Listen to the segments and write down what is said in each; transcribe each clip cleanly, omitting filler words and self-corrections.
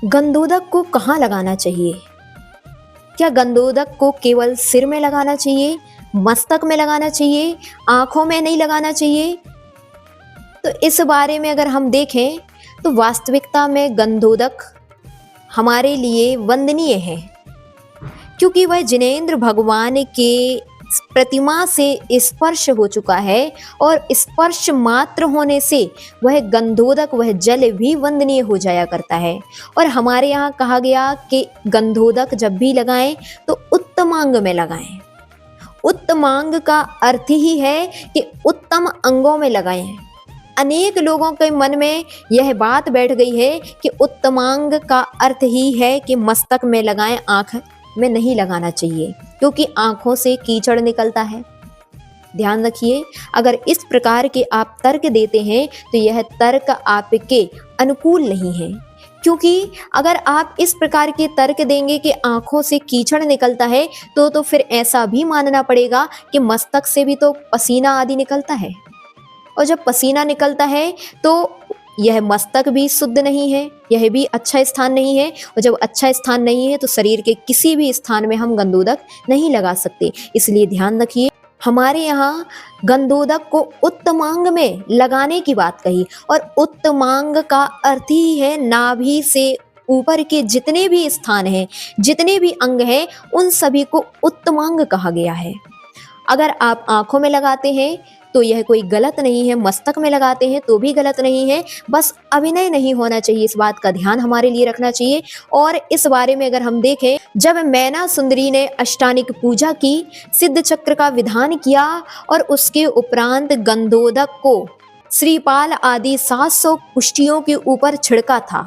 गंधोदक को कहाँ लगाना चाहिए? क्या गंधोदक को केवल सिर में लगाना चाहिए, मस्तक में लगाना चाहिए, आंखों में नहीं लगाना चाहिए? तो इस बारे में अगर हम देखें तो वास्तविकता में गंधोदक हमारे लिए वंदनीय है, क्योंकि वह जिनेंद्र भगवान के प्रतिमा से स्पर्श हो चुका है और स्पर्श मात्र होने से वह गंधोदक, वह जल भी वंदनीय हो जाया करता है। और हमारे यहाँ कहा गया कि गंधोदक जब भी लगाएं तो उत्तमांग में लगाएं। उत्तमांग का अर्थ ही है कि उत्तम अंगों में लगाएं। अनेक लोगों के मन में यह बात बैठ गई है कि उत्तमांग का अर्थ ही है कि मस्तक में लगाएं, आंख में नहीं लगाना चाहिए, क्योंकि आंखों से कीचड़ निकलता है। ध्यान रखिए, अगर इस प्रकार के आप तर्क देते हैं तो यह तर्क आपके अनुकूल नहीं है, क्योंकि अगर आप इस प्रकार के तर्क देंगे कि आंखों से कीचड़ निकलता है तो फिर ऐसा भी मानना पड़ेगा कि मस्तक से भी तो पसीना आदि निकलता है, और जब पसीना निकलता है तो यह मस्तक भी शुद्ध नहीं है, यह भी अच्छा स्थान नहीं है, और जब अच्छा स्थान नहीं है तो शरीर के किसी भी स्थान में हम गंधोदक नहीं लगा सकते। इसलिए ध्यान रखिए, हमारे यहाँ गंधोदक को उत्तमांग में लगाने की बात कही, और उत्तमांग का अर्थ ही है नाभि से ऊपर के जितने भी स्थान हैं, जितने भी अंग हैं, उन सभी को उत्तमांग कहा गया है। अगर आप आंखों में लगाते हैं तो यह कोई गलत नहीं है, मस्तक में लगाते हैं तो भी गलत नहीं है, बस अभिनय नहीं होना चाहिए, इस बात का ध्यान हमारे लिए रखना चाहिए। और इस बारे में अगर हम देखें, जब मैना सुंदरी ने अष्टानिक पूजा की, सिद्ध चक्र का विधान किया और उसके उपरांत गंधोदक को श्रीपाल आदि 700 कुष्ठियों के ऊपर छिड़का था,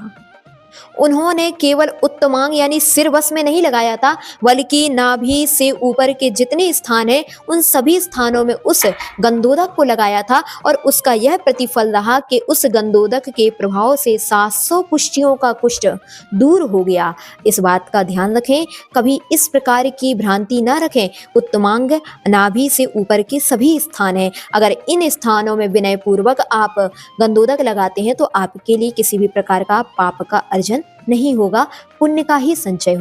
उन्होंने केवल उत्तमांग यानी सिर बस में नहीं लगाया था, बल्कि नाभि से ऊपर के जितने स्थान हैं उन सभी स्थानों में उस गंधोदक को लगाया था, और उसका यह प्रतिफल रहा कि उस गंधोदक के प्रभाव से 700 कुष्ठियों का कुष्ठ दूर हो गया। इस बात का ध्यान रखें, कभी इस प्रकार की भ्रांति न रखें। उत्तमांग नाभि से ऊपर के सभी स्थान हैं, अगर इन स्थानों में विनय पूर्वक आप गंधोदक लगाते हैं तो आपके लिए किसी भी प्रकार का पाप का अर्जन नहीं होगा, पुण्य का ही संचय होगा।